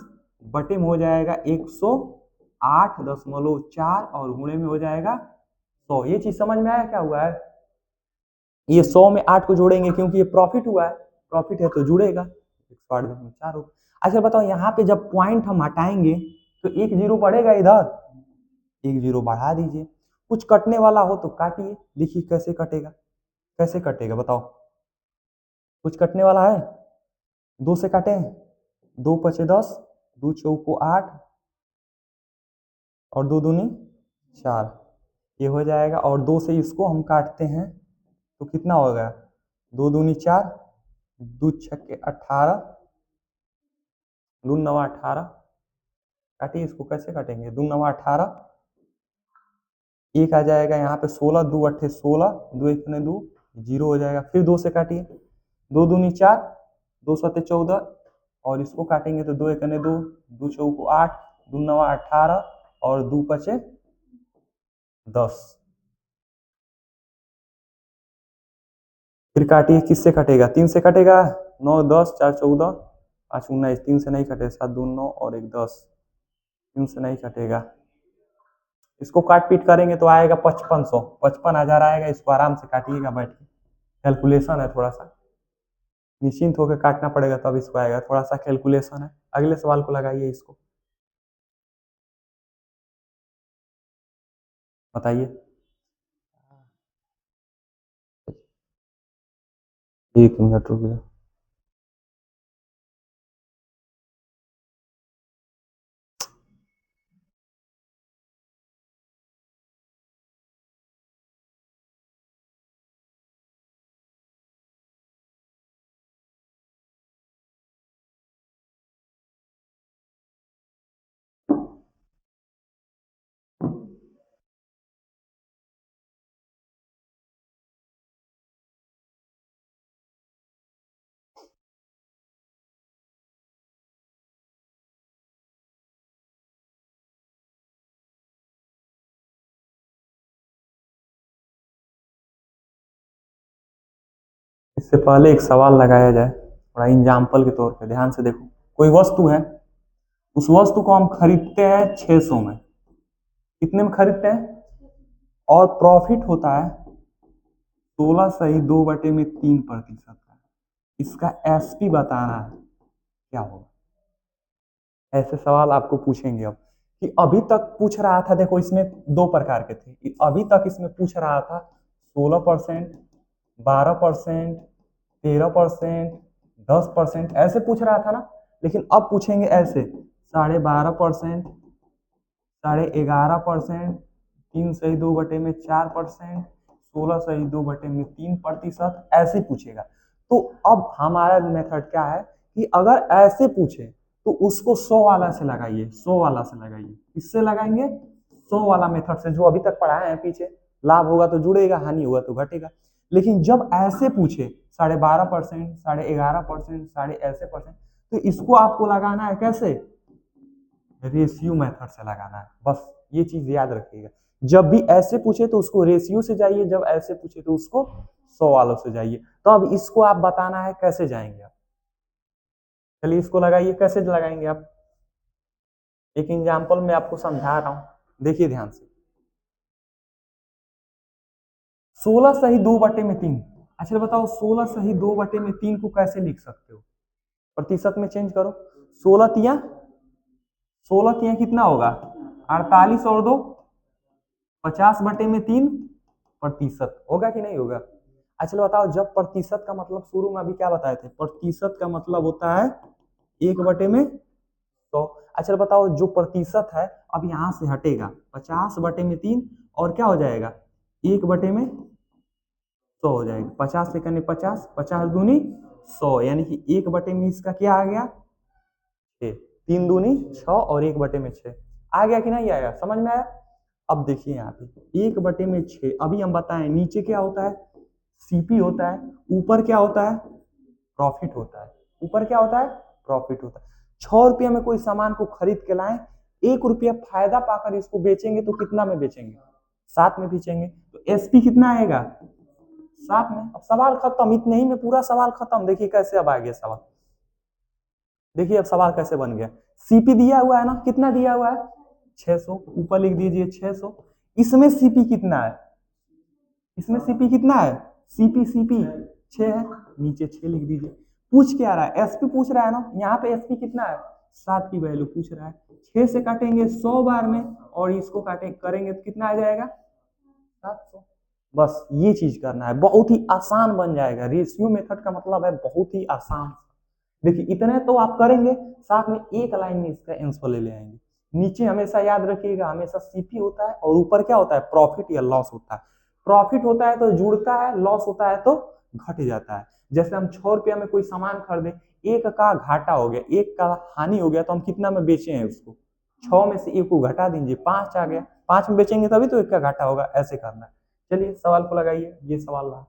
बटे में हो जाएगा 108.4 और गुणे में हो जाएगा 100। ये चीज समझ में आया क्या हुआ है, ये 100 में 8 को जोड़ेंगे क्योंकि ये प्रॉफिट हुआ है, प्रॉफिट है तो जुड़ेगा 108.4 होगा। अच्छा बताओ यहाँ पे जब पॉइंट हम हटाएंगे तो एक जीरो बढ़ेगा, इधर एक जीरो बढ़ा दीजिए, कुछ कटने वाला हो तो काटिए, देखिए कैसे कटेगा, कैसे कटेगा बताओ, कुछ कटने वाला है, 2 से काटे, 2 पचे 10, 2 चौको 8 और 2 दूनी 4, ये हो जाएगा। और 2 से इसको हम काटते हैं तो कितना होगा, 2 दूनी 4, 2 छक्के 18, 2 नवा 18, काटिए इसको, कैसे काटेंगे, 2 नवा 18, एक आ जाएगा यहाँ पे 16, 2 अट्ठे 16, 2 एक ने 2, जीरो हो जाएगा। फिर 2 से काटिए, 2 दूनी 4, 2 सत्ते 14 और इसको काटेंगे तो 2 एक ने 2, 2 चौको 8, 2 नवा 18 और 2 पचे 10। फिर काटिए, किससे कटेगा, 3 से कटेगा, 9 10 4 14 5 19, 3 से नहीं कटेगा, 7 2 9 और 1 10, 3 से नहीं कटेगा। इसको काट पीट करेंगे तो आएगा 5500, 55,000 आएगा। इसको आराम से काटिएगा बैठ के, कैलकुलेशन है, थोड़ा सा निश्चिंत होकर काटना पड़ेगा तब इसको आएगा, थोड़ा सा कैलकुलेशन है। अगले सवाल को लगाइए, इसको बताइए। एक मिनट रुकिए, इससे पहले एक सवाल लगाया जाए, थोड़ा एग्जाम्पल के तौर पे ध्यान से देखो। कोई वस्तु है, उस वस्तु को हम खरीदते हैं 600 में, कितने में खरीदते हैं, और प्रॉफिट होता है 16.2/3% का। इसका एसपी बताना है, क्या होगा। ऐसे सवाल आपको पूछेंगे अब, कि अभी तक पूछ रहा था, देखो इसमें 2 प्रकार के थे, अभी तक इसमें पूछ रहा था 16%, 12%, 13%, 10%, ऐसे पूछ रहा था ना। लेकिन अब पूछेंगे ऐसे 12.5%, 11.5%, 3/2/4%, 16/2/3%, ऐसे पूछेगा। तो अब हमारा मेथड क्या है कि अगर ऐसे पूछे तो उसको 100 वाला से लगाइए, 100 वाला से लगाइए। किससे लगाएंगे, 100 वाला मेथड से, जो अभी तक पढ़ाए हैं पीछे। लाभ होगा तो जुड़ेगा, हानि होगा तो घटेगा। लेकिन जब ऐसे पूछे 12.5%, 11%, साढ़े ऐसे परसेंट, तो इसको आपको लगाना है कैसे, रेशियो मेथड से लगाना है। बस ये चीज याद रखिएगा, जब भी ऐसे पूछे तो उसको रेशियो से जाइए, जब ऐसे पूछे तो उसको 100 वालों से जाइए। तो अब इसको आप बताना है कैसे जाएंगे आप, चलिए इसको लगाइए, कैसे लगाएंगे आप। एक एग्जाम्पल में आपको समझा रहा हूं, देखिए ध्यान से। 16/2/3। अच्छा बताओ 16/2/3 को कैसे लिख सकते हो, प्रतिशत में चेंज करो। 16 कितना होगा, 48 और 2 50/3 होगा कि नहीं होगा। अच्छा बताओ, जब प्रतिशत का मतलब शुरू में अभी क्या बताए थे, प्रतिशत का मतलब होता है 1/100। अच्छा बताओ, जो प्रतिशत है अब यहाँ से हटेगा 50/3 और क्या हो जाएगा 1/100 हो जाएगा। 50 से करने 50, 50 दूनी 100, यानी कि 1/में इसका क्या आ गया 6, 3 दूनी 6 और 1/6 आ गया कि नहीं आया, समझ में आया। अब देखिए यहाँ पे 1/6, अभी हम बताएं नीचे क्या होता है, सीपी होता है, ऊपर क्या होता है, प्रॉफिट होता है। ऊपर क्या होता है, प्रॉफिट होता है। ₹6 में कोई सामान को खरीद के लाए, ₹1 फायदा पाकर इसको बेचेंगे तो कितना में बेचेंगे? 7 में बेचेंगे। तो एसपी कितना आएगा? 7 में। अब सवाल खत्म, इतने ही में पूरा सवाल खत्म। देखिए कैसे अब आ गया सवाल, देखिए अब सवाल कैसे बन गया। सीपी दिया हुआ है ना, कितना दिया हुआ है? 600, ऊपर लिख दीजिए 600। इसमें सीपी कितना है? इसमें सीपी कितना है? सीपी 6 है, नीचे 6 लिख दीजिए। पूछ क्या रहा है? एसपी पूछ रहा है ना, यहाँ पे एसपी कितना है? 7 की वैल्यू पूछ रहा है। 6 से काटेंगे 100 बार में और इसको करेंगे तो कितना आ जाएगा? 700। बस ये चीज करना है, बहुत ही आसान बन जाएगा। रेशियो मेथड का मतलब है बहुत ही आसान। देखिए इतने तो आप करेंगे, साथ में एक लाइन में इसका आंसर ले आएंगे। नीचे हमेशा याद रखिएगा, हमेशा सीपी होता है और ऊपर क्या होता है? प्रॉफिट या लॉस होता है। प्रॉफिट होता है तो जुड़ता है, लॉस होता है तो घट जाता है। जैसे हम ₹6 में कोई सामान खरीदे, 1 का घाटा हो गया, 1 का हानि हो गया, तो हम कितना में बेचे हैं उसको? 6 में से 1 को घटा दीजिए, 5 आ गया। 5 में बेचेंगे तभी तो 1 का घाटा होगा। ऐसे करना है। चलिए सवाल को लगाइए, ये सवाल रहा।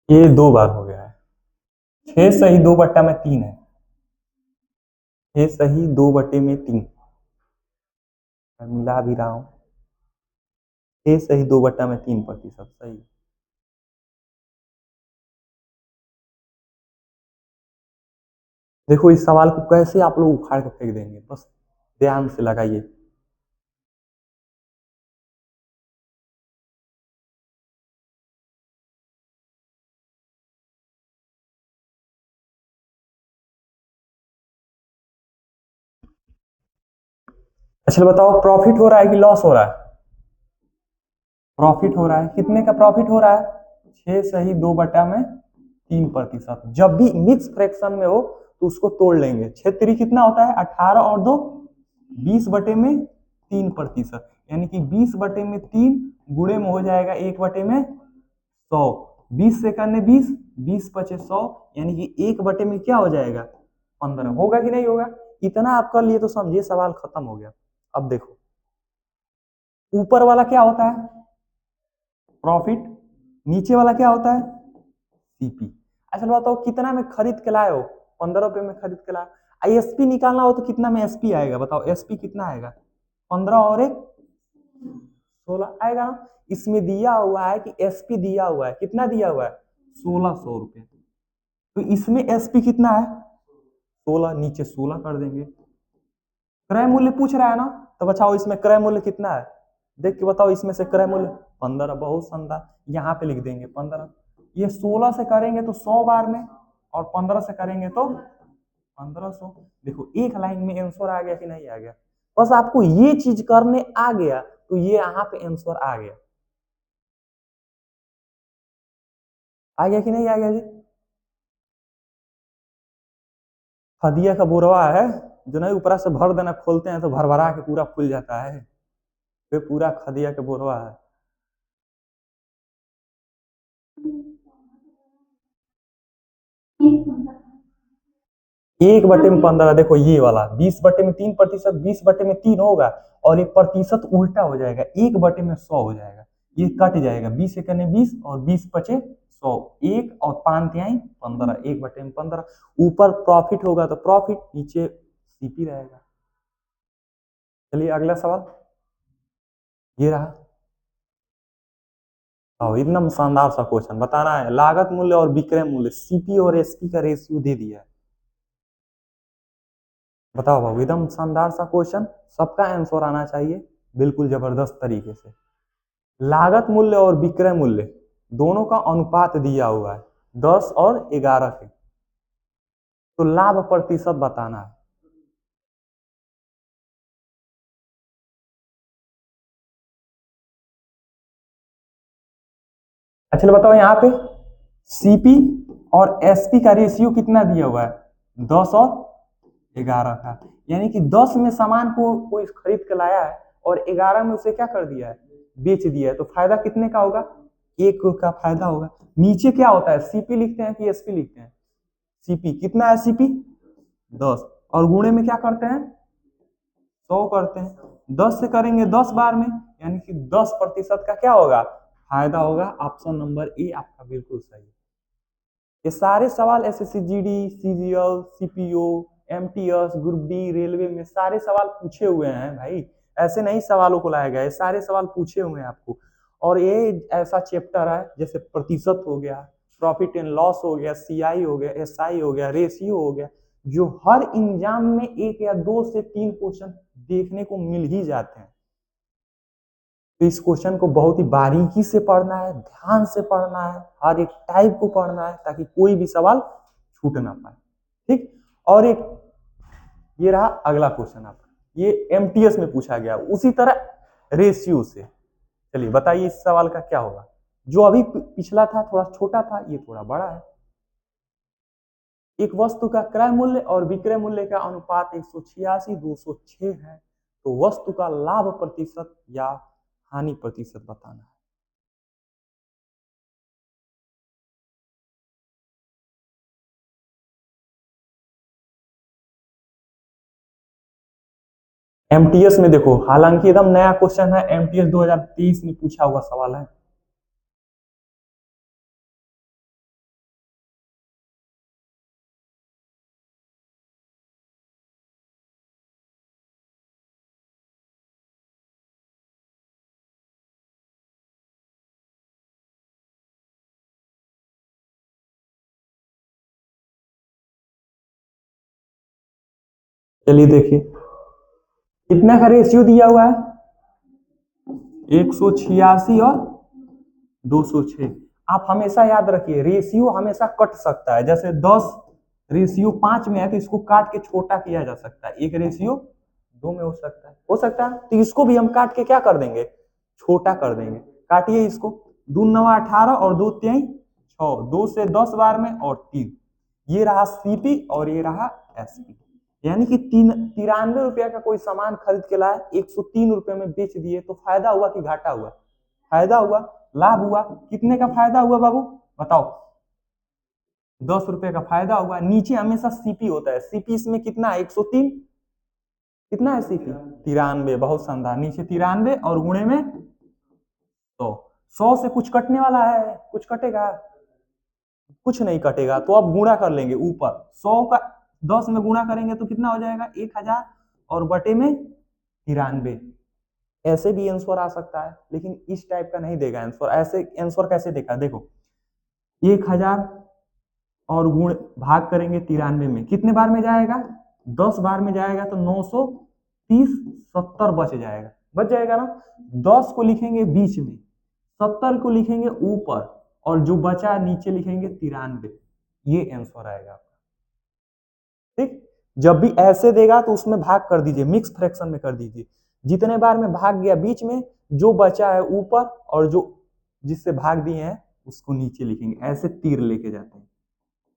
ये 2 बार हो गया है। 6 सही 2/3 है। 6 सही 2/3। मैं मिला भी रहा हूं। 6 सही 2/3% सही। देखो इस सवाल को कैसे आप लोग उखाड़ के फेंक देंगे, बस ध्यान से लगाइए। अच्छा बताओ, प्रॉफिट हो रहा है कि लॉस हो रहा है? प्रॉफिट हो रहा है। कितने का प्रॉफिट हो रहा है? 6 सही 2/3%। जब भी मिक्स फ्रैक्शन में हो तो उसको तोड़ लेंगे। 6 कितना होता है? 18 और 2 20/3%, यानी कि 20/3 गुणे में हो जाएगा 1/100। 20 से करने 20, 20 पचे 100, यानी कि 1 में क्या हो जाएगा? 15। होगा कि नहीं होगा? इतना आप कर लिए तो समझिए सवाल खत्म हो गया। अब देखो ऊपर वाला क्या होता है? प्रॉफिट। नीचे वाला क्या होता है? सीपी। अच्छा बताओ कितना में खरीद के लाए हो? ₹15 में खरीद के लाए। एसपी निकालना हो तो कितना में एसपी आएगा? बताओ एसपी कितना आएगा? 15 और 1 16 आएगा ना। इसमें दिया हुआ है कि एसपी दिया हुआ है, कितना दिया हुआ है? ₹1600। तो इसमें एसपी कितना है? 16, नीचे 16 कर देंगे। क्रय मूल्य पूछ रहा है ना, तो बचाओ इसमें क्रय मूल्य कितना है? देख के बताओ, इसमें से क्रय मूल्य 15। बहुत शानदार, यहाँ पे लिख देंगे 15। ये 16 से करेंगे तो 100 बार में, और 15 से करेंगे तो 1500। देखो एक लाइन में आंसर आ गया कि नहीं आ गया? बस आपको ये चीज करने आ गया तो ये यहाँ पे आंसर आ गया। आ गया कि नहीं आ गया जी? खदिया का बोरवा है जो नहीं, ऊपर से भर देना, खोलते हैं तो भर भरा के पूरा फूल जाता है। वे पूरा खदिया का बोरवा है। 1/15। देखो ये वाला 20/3%, 20/3 होगा और ये प्रतिशत उल्टा हो जाएगा, 1/100 हो जाएगा। ये कट जाएगा, 20 एकने 20 और 20 पचे 100, 1 और 5 तिहाई 15, 1/15। ऊपर प्रॉफिट होगा तो प्रॉफिट, नीचे सीपी रहेगा। चलिए अगला सवाल ये रहा। और एकदम शानदार सा क्वेश्चन बताना है। लागत मूल्य और विक्रय मूल्य, सीपी और एसपी का रेशियो दे दिया है। बताओ बाबू, एकदम शानदार सा क्वेश्चन, सबका आंसर आना चाहिए बिल्कुल जबरदस्त तरीके से। लागत मूल्य और विक्रय मूल्य दोनों का अनुपात दिया हुआ है 10 और 11 के, तो लाभ प्रतिशत बताना है। अच्छा बताओ यहाँ पे सीपी और एसपी का रेशियो कितना दिया हुआ है? 10 और 11 का, यानी कि 10 में सामान को कोई खरीद के लाया है और 11 में उसे क्या कर दिया है? बेच दिया है। तो फायदा कितने का होगा? एक का फायदा होगा। नीचे क्या होता है, सीपी लिखते हैं कि एसपी लिखते हैं? सीपी कितना है, सीपी 10, और गुणे में क्या करते हैं, 100 करते हैं। 10 से करेंगे 10 बार में, यानी कि 10% का क्या होगा, फायदा होगा। ऑप्शन नंबर ए आपका बिल्कुल सही है। ये सारे सवाल SSC GD, CGL, CPO, MTS, group D, railway में सारे सवाल पूछे हुए हैं भाई, ऐसे नहीं सवालों को लाया गया है, सारे सवाल पूछे हुए हैं आपको। और ये ऐसा चैप्टर है जैसे प्रतिशत हो गया, प्रॉफिट एंड लॉस हो गया, सीआई हो गया, एसआई हो गया, रेशियो हो गया, जो हर एग्जाम में 1 या 2 से 3 क्वेश्चन देखने को मिल ही जाते हैं। तो इस क्वेश्चन को बहुत ही बारीकी से पढ़ना है, ध्यान से पढ़ना है, हर एक टाइप को पढ़ना है, ताकि कोई भी सवाल छूट ना पाए। ठीक, और एक ये रहा अगला क्वेश्चन आपका, ये एमटीएस में पूछा गया, उसी तरह रेशियो से। चलिए बताइए इस सवाल का क्या होगा। जो अभी पिछला था थोड़ा छोटा था, ये थोड़ा बड़ा है। एक वस्तु का क्रय मूल्य और विक्रय मूल्य का अनुपात 186:206 है, तो वस्तु का लाभ प्रतिशत या हानि प्रतिशत बताना है। एमटीएस में देखो, हालांकि एकदम नया क्वेश्चन है, एमटीएस 2023 में पूछा हुआ सवाल है। चलिए देखिए कितना का रेशियो दिया हुआ है, 186 और 206। आप हमेशा याद रखिए रेशियो हमेशा कट सकता है, जैसे 10 रेशियो 5 में है तो इसको काट के छोटा किया जा सकता है, 1 रेशियो 2 में हो सकता है, तो इसको भी हम काट के क्या कर देंगे, छोटा कर देंगे। काटिए इसको, 2 9 18 और 2 3 6, 2 से 10 बार में और 3, ये रहा सीपी और ये रहा एसपी। यानी कि 93 रुपया का कोई सामान खरीद के लाए, 103 रुपये में बेच दिए, तो फायदा हुआ कि घाटा हुआ, फायदा हुआ, लाभ हुआ। कितने का फायदा हुआ बाबू बताओ, 10 रुपए का फायदा हुआ। नीचे हमेशा सीपी होता है, सीपी इसमें कितना है, 103, कितना है सीपी, 93, बहुत शानदार। नीचे 93 और गुणे में 100, 100 से कुछ कटने वाला है, कुछ कटेगा, कुछ नहीं कटेगा, तो अब गुणा कर लेंगे ऊपर, 100 का 10 में गुणा करेंगे तो कितना हो जाएगा, 1000 और बटे में 93। ऐसे भी आंसर आ सकता है, लेकिन इस टाइप का नहीं देगा आंसर। ऐसे आंसर कैसे देखा, देखो 1000 और गुण भाग करेंगे 93 में, कितने बार में जाएगा, 10 बार में जाएगा, तो 930, 70 बच जाएगा ना। 10 को लिखेंगे बीच में, 70 को लिखेंगे ऊपर, और जो बचा नीचे लिखेंगे 93, ये आंसर आएगा आपका। ठीक, जब भी ऐसे देगा तो उसमें भाग कर दीजिए, मिक्स फ्रैक्शन में कर दीजिए, जितने बार में भाग गया बीच में, जो बचा है ऊपर, और जो जिससे भाग दिए हैं उसको नीचे लिखेंगे, ऐसे तीर लेके जाते हैं।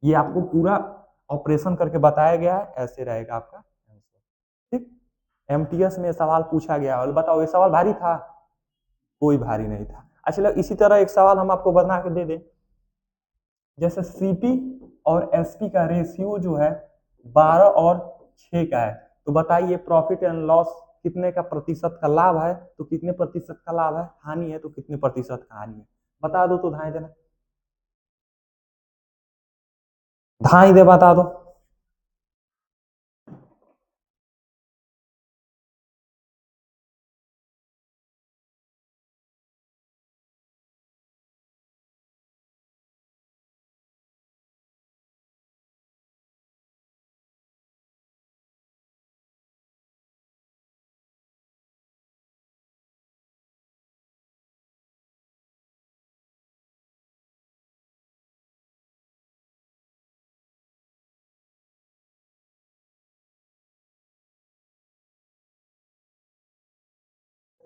ये आपको पूरा ऑपरेशन करके बताया गया है, ऐसे रहेगा आपका आंसर। ठीक, एमटीएस में सवाल पूछा गया, और बताओ ये सवाल भारी था, कोई भारी नहीं था। अच्छा, इसी तरह एक सवाल हम आपको बना के दे दें, जैसे सीपी और एसपी का रेशियो जो है 12 और 6 का है, तो बताइए प्रॉफिट एंड लॉस कितने का प्रतिशत का लाभ है, तो कितने प्रतिशत का लाभ है, हानि है तो कितने प्रतिशत का हानि है, बता दो तो धाए देना, धाई दे बता दो।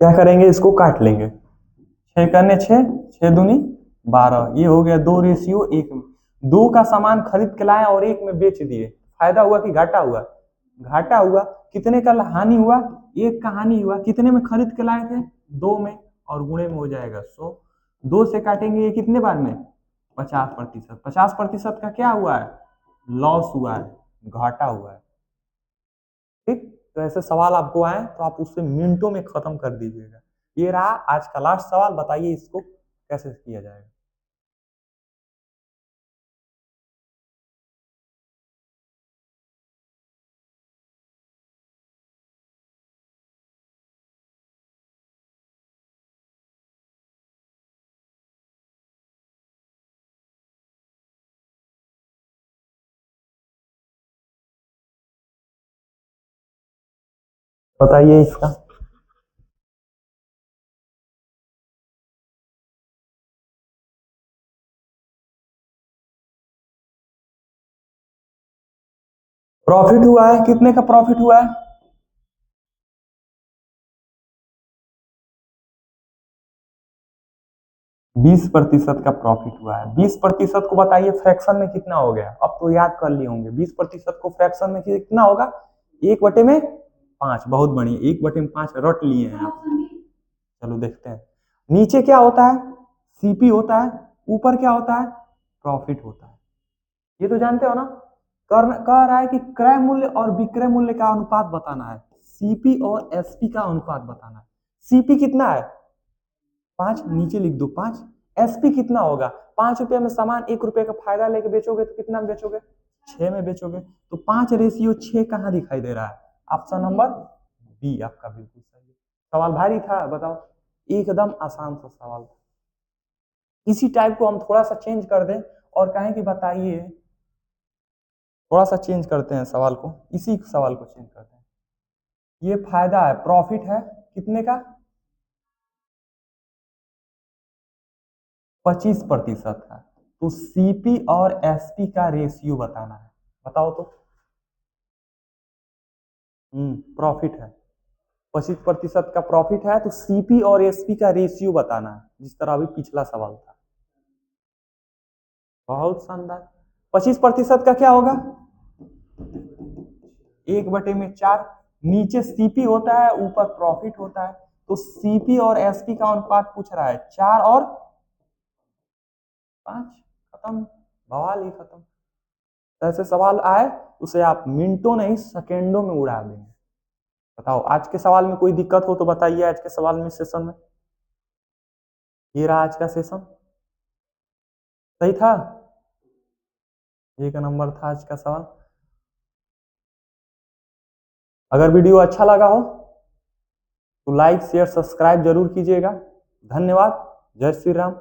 क्या करेंगे, इसको काट लेंगे, 6 करने 6, 6 दूनी 12, ये हो गया 2 रेशियो 1 में। 2 का सामान खरीद के लाए और 1 में बेच दिए, फायदा हुआ कि घाटा हुआ, घाटा हुआ। कितने का हानि हुआ, 1 का हानि हुआ। कितने में खरीद के लाए थे, 2 में, और गुणे में हो जाएगा 100। 2 से काटेंगे ये कितने बार में? 50%। 50% का क्या हुआ है? लॉस हुआ है, घाटा हुआ है। ठीक, तो ऐसे सवाल आपको आए तो आप उससे मिनटों में खत्म कर दीजिएगा। ये रहा आज का लास्ट सवाल, बताइए इसको कैसे किया जाएगा। बताइए इसका। प्रॉफिट हुआ है, कितने का प्रॉफिट हुआ है? 20% का प्रॉफिट हुआ है। 20% को बताइए फ्रैक्शन में कितना हो गया? अब तो याद कर लिए होंगे। 20% को फ्रैक्शन में कितना होगा? 1/5। बहुत बढ़िया, 1/5 रट लिए हैं आप। चलो देखते हैं। नीचे क्या होता है? सीपी होता है। ऊपर क्या होता है? प्रॉफिट होता है। ये तो जानते हो ना। कह रहा है कि क्रय मूल्य और विक्रय मूल्य का अनुपात बताना है। सीपी और एसपी का अनुपात बताना है। सीपी कितना है? 5, नीचे लिख दो 5। एसपी कितना होगा? 5 रुपये में सामान 1 रुपये का फायदा लेके बेचोगे तो कितना में बेचोगे? 6 में बेचोगे। तो 5:6 कहाँ दिखाई दे रहा है? ऑप्शन नंबर बी आपका बिल्कुल सही है। सवाल भारी था, बताओ। एकदम आसान सा सवाल था। इसी टाइप को हम थोड़ा सा चेंज कर दें और कहें कि बताइए, थोड़ा सा चेंज करते हैं सवाल को, इसी सवाल को चेंज करते हैं। ये फायदा है, प्रॉफिट है कितने का? 25% का। तो सीपी और एसपी का रेशियो बताना है। बताओ तो। प्रॉफिट है, 25% का प्रॉफिट है, तो सीपी और एसपी का रेशियो बताना है, जिस तरह अभी पिछला सवाल था। बहुत शानदार। 25% का क्या होगा? 1/4। नीचे सीपी होता है, ऊपर प्रॉफिट होता है। तो सीपी और एसपी का अनुपात पूछ रहा है 4 और 5। खत्म, बवाल ही खत्म। ऐसे सवाल आए उसे आप मिनटों नहीं सेकेंडों में उड़ा देंगे। बताओ, आज के सवाल में कोई दिक्कत हो तो बताइए। आज के सवाल में, सेशन में, ये रहा आज का सेशन। सही था, 1 नंबर था आज का सवाल। अगर वीडियो अच्छा लगा हो तो लाइक शेयर सब्सक्राइब जरूर कीजिएगा। धन्यवाद। जय श्री राम।